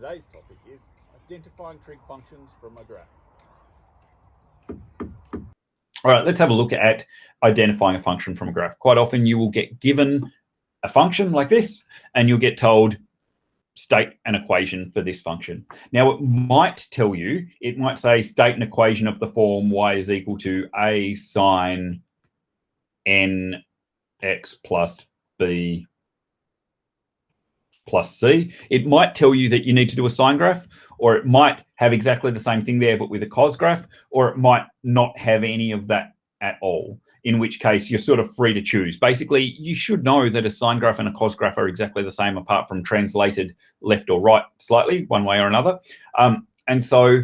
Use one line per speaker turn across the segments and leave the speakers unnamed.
Today's topic is identifying trig functions from a graph.
All right, let's have a look at identifying a function from a graph. Quite often you will get given a function like this, and you'll get told, state an equation for this function. Now, it might tell you, it might say, state an equation of the form y is equal to a sine nx plus b plus c. It might tell you that you need to do a sine graph, or it might have exactly the same thing there but with a cos graph, or it might not have any of that at all, in which case you're sort of free to choose. Basically, you should know that a sine graph and a cos graph are exactly the same, apart from translated left or right slightly, one way or another. And so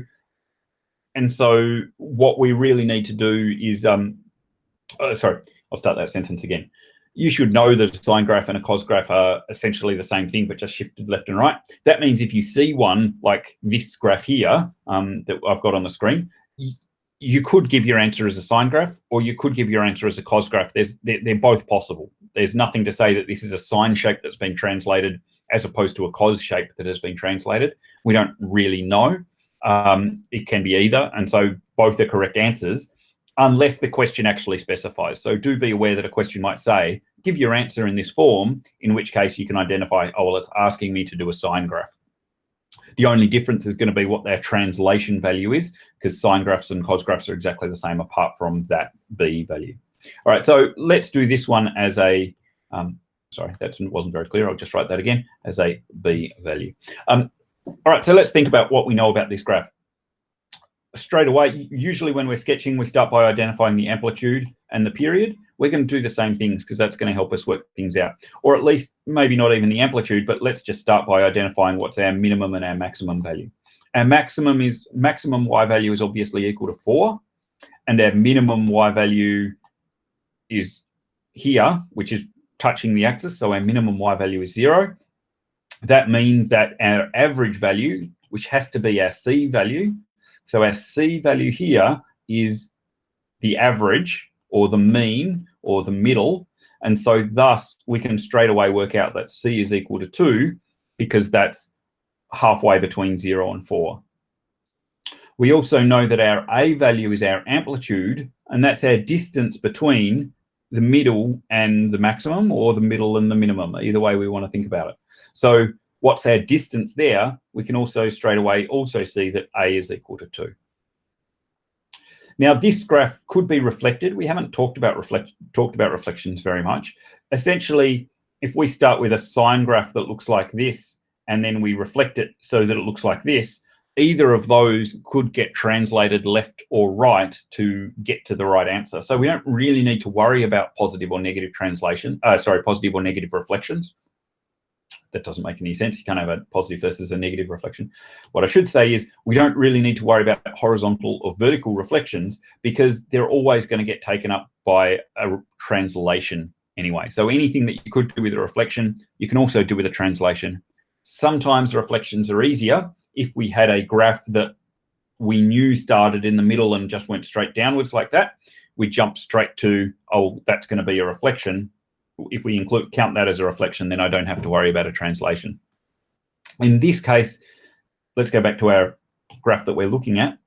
what we really need to do is, sorry, I'll start that sentence again. You should know that a sine graph and a cos graph are essentially the same thing, but just shifted left and right. That means if you see one like this graph here that I've got on the screen, you could give your answer as a sine graph, or you could give your answer as a cos graph. They're both possible. There's nothing to say that this is a sine shape that's been translated as opposed to a cos shape that has been translated. We don't really know. It can be either, and so both are correct answers, unless the question actually specifies. So do be aware that a question might say, give your answer in this form, in which case you can identify, oh, well, it's asking me to do a sine graph. The only difference is going to be what their translation value is, because sine graphs and cos graphs are exactly the same apart from that b value. All right, so let's do this one as a, sorry, that wasn't very clear. I'll just write that again, as a b value. All right, so let's think about what we know about this graph. Straight away, usually when we're sketching, we start by identifying the amplitude and the period. We're going to do the same things because that's going to help us work things out. Or at least maybe not even the amplitude, but let's just start by identifying what's our minimum and our maximum value. Our maximum y value is obviously equal to 4, and our minimum y value is here, which is touching the axis, so our minimum y value is 0. That means that our average value, which has to be our c value, so our c value here is the average, or the mean, or the middle, and so thus we can straight away work out that c is equal to 2, because that's halfway between 0 and 4. We also know that our a value is our amplitude, and that's our distance between the middle and the maximum, or the middle and the minimum, either way we want to think about it. So what's our distance there? We can also straight away also see that a is equal to 2. Now, this graph could be reflected. We haven't talked about reflections very much. Essentially, if we start with a sine graph that looks like this, and then we reflect it so that it looks like this, either of those could get translated left or right to get to the right answer. So we don't really need to worry about positive or negative translation. Positive or negative reflections. That doesn't make any sense. You can't have a positive versus a negative reflection. What I should say is we don't really need to worry about horizontal or vertical reflections, because they're always going to get taken up by a translation anyway. So anything that you could do with a reflection, you can also do with a translation. Sometimes reflections are easier. If we had a graph that we knew started in the middle and just went straight downwards like that, we jump straight to, oh, that's going to be a reflection. If we count that as a reflection, then I don't have to worry about a translation. In this case, let's go back to our graph that we're looking at.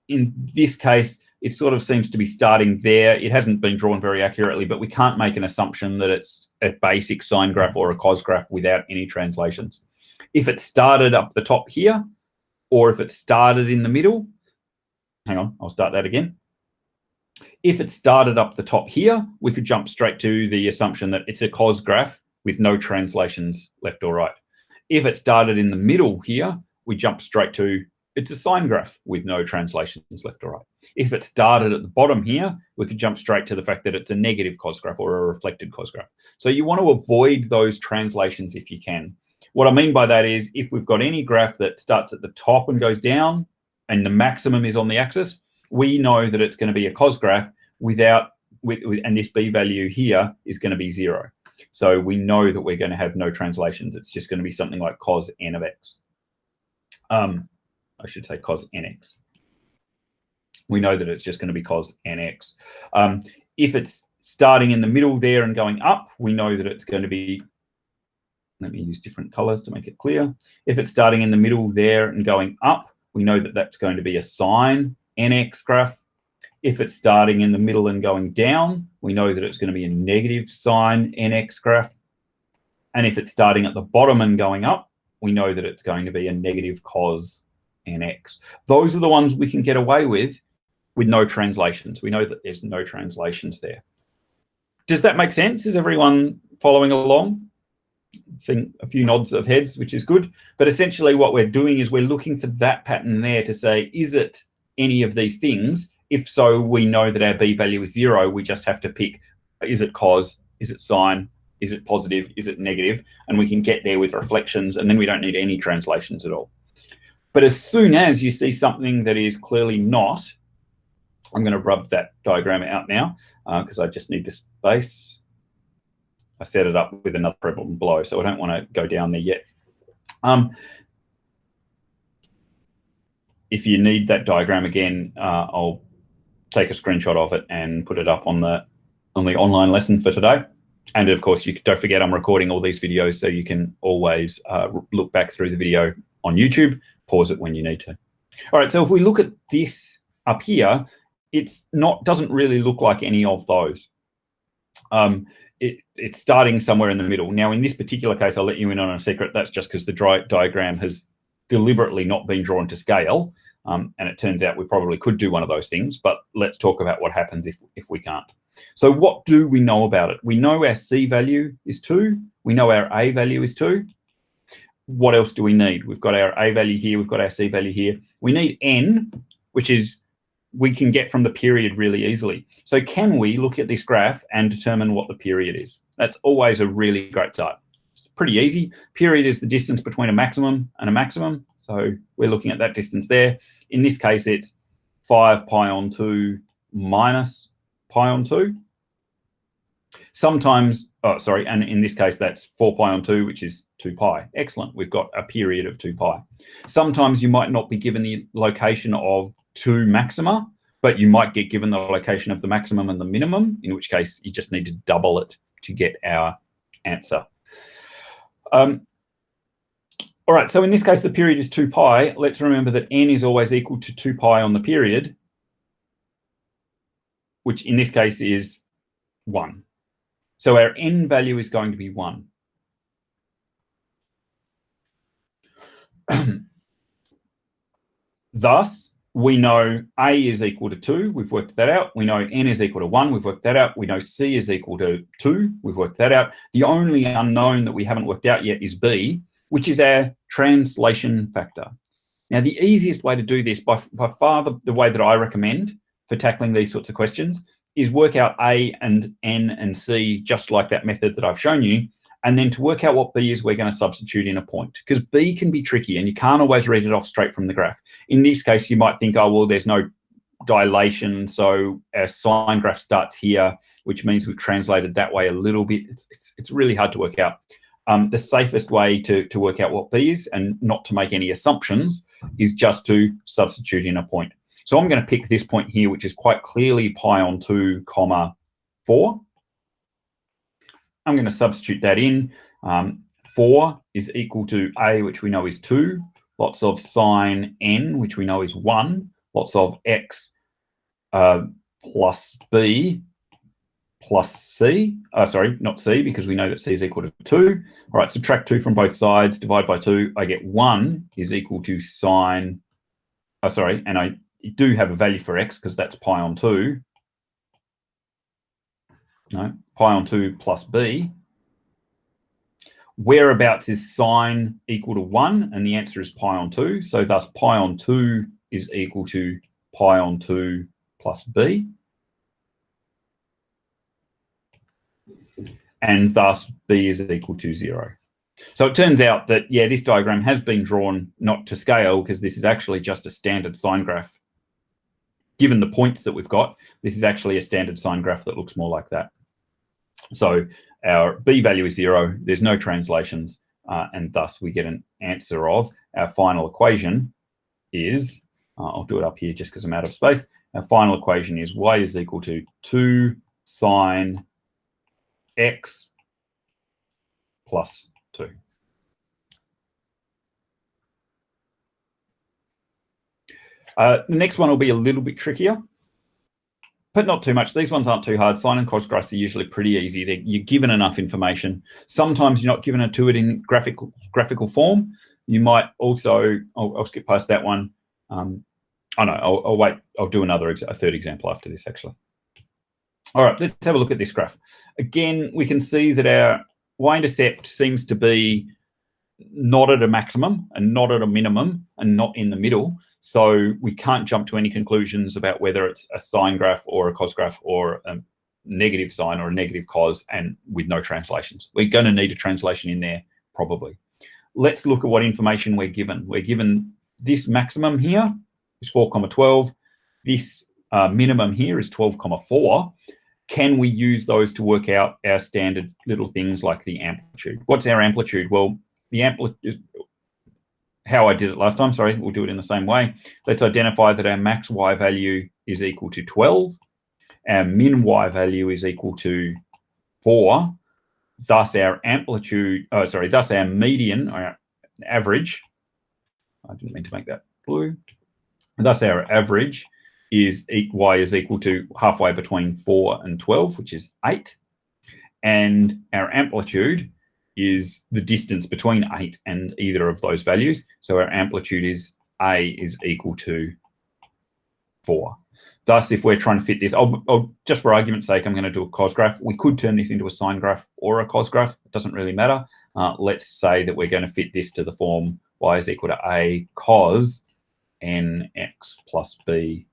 In this case, it sort of seems to be starting there. It hasn't been drawn very accurately, but we can't make an assumption that it's a basic sine graph or a cos graph without any translations. If it started up the top here, or if it started in the middle, hang on, I'll start that again. If it started up the top here, we could jump straight to the assumption that it's a cos graph with no translations left or right. If it started in the middle here, we jump straight to it's a sine graph with no translations left or right. If it started at the bottom here, we could jump straight to the fact that it's a negative cos graph or a reflected cos graph. So you want to avoid those translations if you can. What I mean by that is, if we've got any graph that starts at the top and goes down, and the maximum is on the axis, we know that it's going to be a cos graph and this b value here is going to be 0. So we know that we're going to have no translations. It's just going to be something like cos n of x. I should say cos nx. We know that it's just going to be cos nx. If it's starting in the middle there and going up, we know that it's going to be Let me use different colors to make it clear. If it's starting in the middle there and going up, we know that that's going to be a sine nx graph. If it's starting in the middle and going down, we know that it's going to be a negative sine nx graph. And if it's starting at the bottom and going up, we know that it's going to be a negative cos nx. Those are the ones we can get away with no translations. We know that there's no translations there. Does that make sense? Is everyone following along? Seeing a few nods of heads, which is good. But essentially what we're doing is we're looking for that pattern there to say, is it any of these things? If so, we know that our b value is 0. We just have to pick, is it cos, is it sine, is it positive, is it negative? And we can get there with reflections, and then we don't need any translations at all. But as soon as you see something that is clearly not, I'm going to rub that diagram out now because I just need this base. I set it up with another problem below, so I don't want to go down there yet. If you need that diagram again, I'll take a screenshot of it and put it up on the online lesson for today. And of course, don't forget I'm recording all these videos, so you can always look back through the video on YouTube, pause it when you need to. All right, so if we look at this up here, doesn't really look like any of those. It's starting somewhere in the middle. Now, in this particular case, I'll let you in on a secret. That's just because the diagram has deliberately not been drawn to scale. And it turns out we probably could do one of those things, but let's talk about what happens if we can't. So what do we know about it? We know our C value is 2. We know our A value is 2. What else do we need? We've got our A value here. We've got our C value here. We need N, which is we can get from the period really easily. So can we look at this graph and determine what the period is? That's always a really great start. It's pretty easy. Period is the distance between a maximum and a maximum. So we're looking at that distance there. In this case, it's 5 pi on 2 minus pi on 2. Sometimes, and in this case, that's 4 pi on 2, which is 2 pi. Excellent. We've got a period of 2 pi. Sometimes you might not be given the location of 2 maxima, but you might get given the location of the maximum and the minimum, in which case you just need to double it to get our answer. All right, so in this case, the period is 2 pi. Let's remember that n is always equal to 2 pi on the period, which in this case is 1. So our n value is going to be 1. Thus, we know A is equal to 2. We've worked that out. We know N is equal to 1. We've worked that out. We know C is equal to 2. We've worked that out. The only unknown that we haven't worked out yet is B, which is our translation factor. Now, the easiest way to do this, by far the way that I recommend for tackling these sorts of questions, is work out A and N and C just like that method that I've shown you. And then to work out what B is, we're going to substitute in a point, because B can be tricky and you can't always read it off straight from the graph. In this case, you might think, oh, well, there's no dilation, so our sine graph starts here, which means we've translated that way a little bit. It's really hard to work out. The safest way to work out what B is and not to make any assumptions is just to substitute in a point. So I'm going to pick this point here, which is quite clearly pi on 2, 4. I'm going to substitute that in. 4 is equal to A, which we know is 2. Lots of sine N, which we know is 1. Lots of X plus B plus C. Sorry, not C, because we know that C is equal to 2. All right, subtract 2 from both sides, divide by 2. I get 1 is equal to sine. And I do have a value for X because that's pi on 2. No, pi on 2 plus B. Whereabouts is sine equal to 1? And the answer is pi on 2. So thus pi on 2 is equal to pi on 2 plus B. And thus B is equal to 0. So it turns out that, yeah, this diagram has been drawn not to scale, because this is actually just a standard sine graph. Given the points that we've got, this is actually a standard sine graph that looks more like that. So our B value is 0. There's no translations. And thus we get an answer of our final equation is, I'll do it up here just because I'm out of space. Our final equation is y is equal to 2 sine X plus 2. The next one will be a little bit trickier, but not too much. These ones aren't too hard. Sine and cos graphs are usually pretty easy. You're given enough information. Sometimes you're not given it to it in graphical form. You might also, I'll skip past that one. Oh no, I'll wait. I'll do a third example after this, actually. All right, let's have a look at this graph. Again, we can see that our y-intercept seems to be not at a maximum and not at a minimum and not in the middle. So we can't jump to any conclusions about whether it's a sine graph or a cos graph or a negative sine or a negative cos, and with no translations. We're going to need a translation in there probably. Let's look at what information we're given. We're given this maximum here is 4,12. This minimum here is 12,4. Can we use those to work out our standard little things like the amplitude? What's our amplitude? Well, the amplitude, how I did it last time, sorry, we'll do it in the same way. Let's identify that our max y value is equal to 12. Our min y value is equal to 4. Thus our amplitude, thus our median, or average, I didn't mean to make that blue. Thus our average is y is equal to halfway between 4 and 12, which is 8. And our amplitude is the distance between 8 and either of those values. So our amplitude is A is equal to 4. Thus, if we're trying to fit this, I'll just for argument's sake, I'm going to do a cos graph. We could turn this into a sine graph or a cos graph. It doesn't really matter. Let's say that we're going to fit this to the form y is equal to A cos nx plus b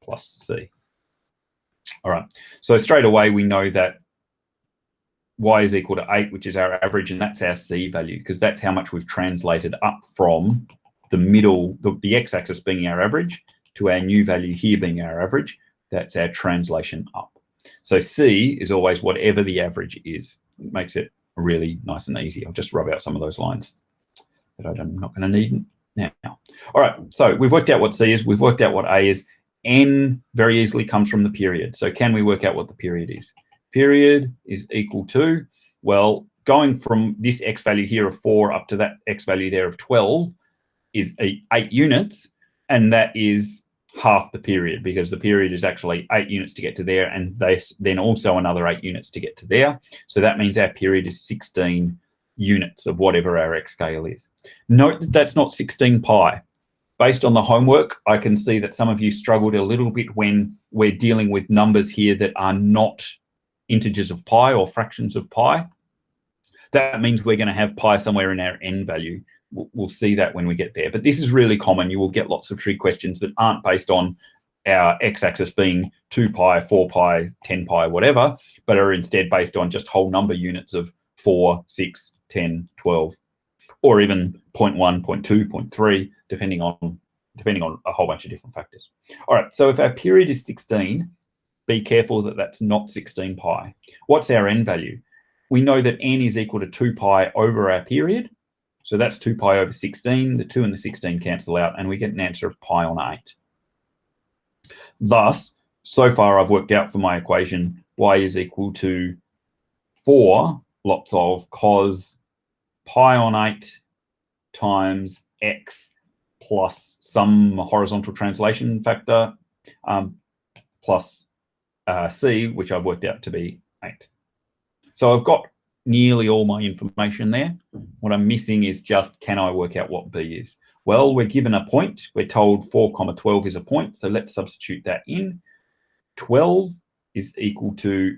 plus c. All right. So straight away, we know that y is equal to 8, which is our average, and that's our c value, because that's how much we've translated up from the middle, the x-axis being our average, to our new value here being our average. That's our translation up. So c is always whatever the average is. It makes it really nice and easy. I'll just rub out some of those lines that I'm not going to need now. All right, so we've worked out what c is. We've worked out what a is. N very easily comes from the period. So can we work out what the period is? Period is equal to, well, going from this x value here of 4 up to that x value there of 12 is 8 units, and that is half the period, because the period is actually 8 units to get to there, and then also another 8 units to get to there. So that means our period is 16 units of whatever our x scale is. Note that that's not 16 pi. Based on the homework, I can see that some of you struggled a little bit when we're dealing with numbers here that are not integers of pi or fractions of pi. That means we're going to have pi somewhere in our n value. We'll see that when we get there. But this is really common. You will get lots of trig questions that aren't based on our x-axis being 2 pi, 4 pi, 10 pi, whatever, but are instead based on just whole number units of 4, 6, 10, 12, or even 0.1, 0.2, 0.3, depending on a whole bunch of different factors. All right, so if our period is 16, be careful that that's not 16 pi. What's our n value? We know that n is equal to 2 pi over our period. So that's 2 pi over 16. The 2 and the 16 cancel out, and we get an answer of pi on 8. Thus, so far I've worked out for my equation, y is equal to 4 lots of cos pi on 8 times x plus some horizontal translation factor plus c, which I've worked out to be 8. So I've got nearly all my information there. What I'm missing is just, can I work out what b is? Well, we're given a point. We're told 4,12 is a point, so let's substitute that in. 12 is equal to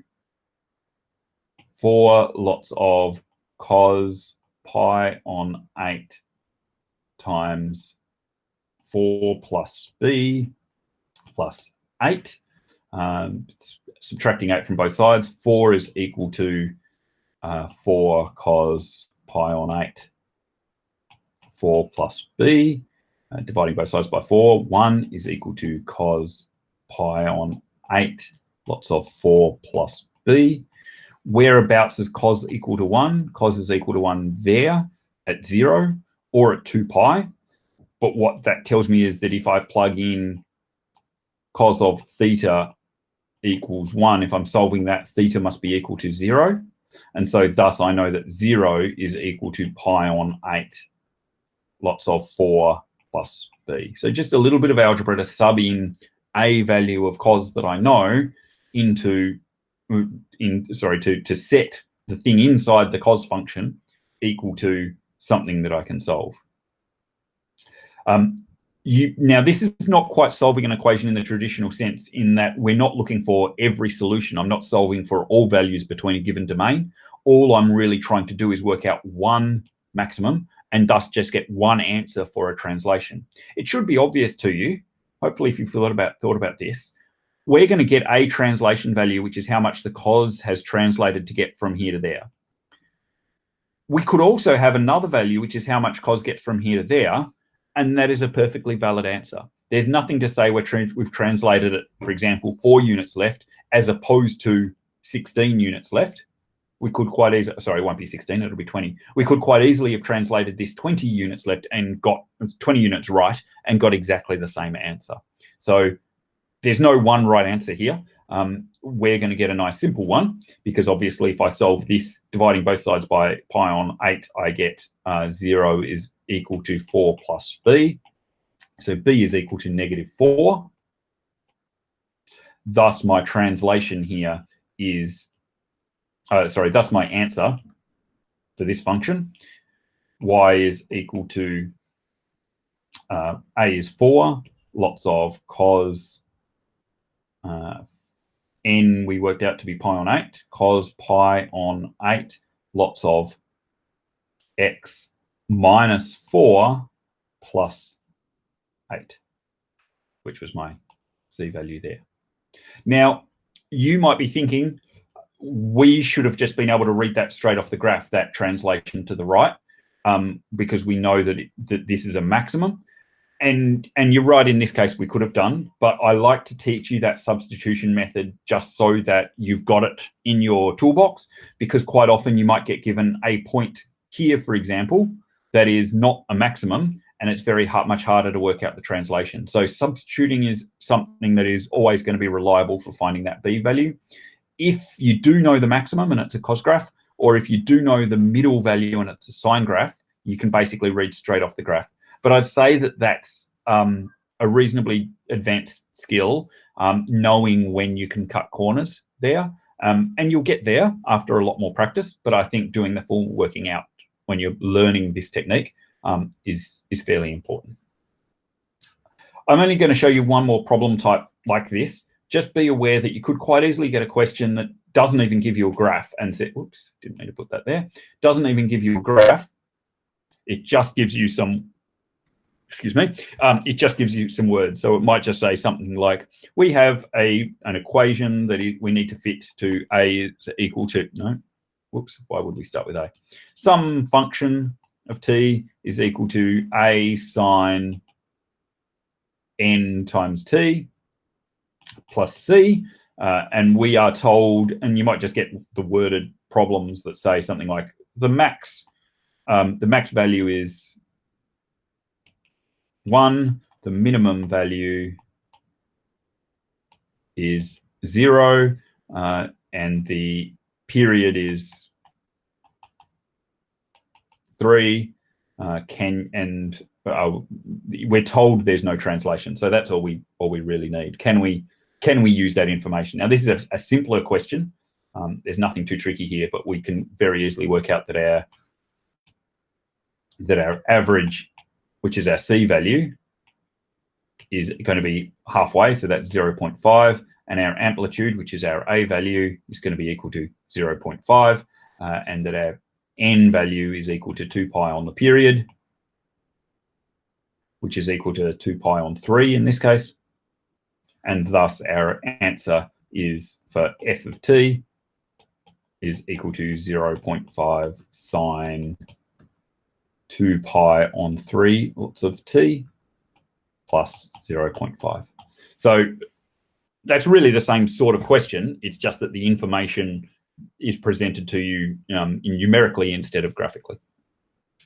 4 lots of cos pi on 8 times 4 plus b plus 8. Subtracting 8 from both sides, 4 is equal to 4 cos pi on 8, 4 plus b. Dividing both sides by 4, 1 is equal to cos pi on 8, lots of 4 plus b. Whereabouts is cos equal to 1? Cos is equal to 1 there at 0 or at 2 pi. But what that tells me is that if I plug in cos of theta equals 1, if I'm solving that, theta must be equal to 0. And so thus I know that 0 is equal to pi on 8, lots of 4 plus b. So just a little bit of algebra to sub in a value of cos that I know into, to set the thing inside the cos function equal to something that I can solve. Now, this is not quite solving an equation in the traditional sense, in that we're not looking for every solution. I'm not solving for all values between a given domain. All I'm really trying to do is work out one maximum and thus just get one answer for a translation. It should be obvious to you, hopefully, if you've thought about this. We're going to get a translation value, which is how much the cos has translated to get from here to there. We could also have another value, which is how much cos gets from here to there, and that is a perfectly valid answer. There's nothing to say we've translated it, for example, 4 units left as opposed to 16 units left. We could quite easily, sorry, it won't be 16, it'll be 20. We could quite easily have translated this 20 units left and got 20 units right and got exactly the same answer. So there's no one right answer here. We're going to get a nice simple one, because obviously if I solve this, dividing both sides by pi on 8, I get 0 is equal to 4 plus b. So b is equal to -4. Thus my translation here is, thus my answer for this function, y is equal to, a is 4, lots of cos, n we worked out to be pi on 8, cos pi on 8, lots of x minus 4 plus 8, which was my c value there. Now, you might be thinking, we should have just been able to read that straight off the graph, that translation to the right, because we know that this is a maximum. And you're right, in this case, we could have done, but I like to teach you that substitution method just so that you've got it in your toolbox, because quite often you might get given a point here, for example, that is not a maximum, and it's much harder to work out the translation. So substituting is something that is always going to be reliable for finding that b value. If you do know the maximum and it's a cos graph, or if you do know the middle value and it's a sine graph, you can basically read straight off the graph. But I'd say that that's a reasonably advanced skill, knowing when you can cut corners there. And you'll get there after a lot more practice. But I think doing the full working out when you're learning this technique is fairly important. I'm only going to show you one more problem type like this. Just be aware that you could quite easily get a question that doesn't even give you a graph and say, oops, didn't mean to put that there. Doesn't even give you a graph. It just gives you some, it just gives you some words. So it might just say something like, we have an equation that we need to fit to a is equal to, no, whoops, why would we start with a? Some function of t is equal to a sine n times t plus c. And we are told, and you might just get the worded problems that say something like the max value is 1, the minimum value is 0, and the period is 3. We're told there's no translation, so that's all we really need. Can we use that information? Now, this is a simpler question. There's nothing too tricky here, but we can very easily work out that our average, which is our c value, is going to be halfway, so that's 0.5, and our amplitude, which is our a value, is going to be equal to 0.5, and that our n value is equal to 2 pi on the period, which is equal to 2 pi on 3 in this case, and thus our answer is for f of t is equal to 0.5 sine 2 pi on 3 lots of t plus 0.5. So that's really the same sort of question. It's just that the information is presented to you numerically instead of graphically.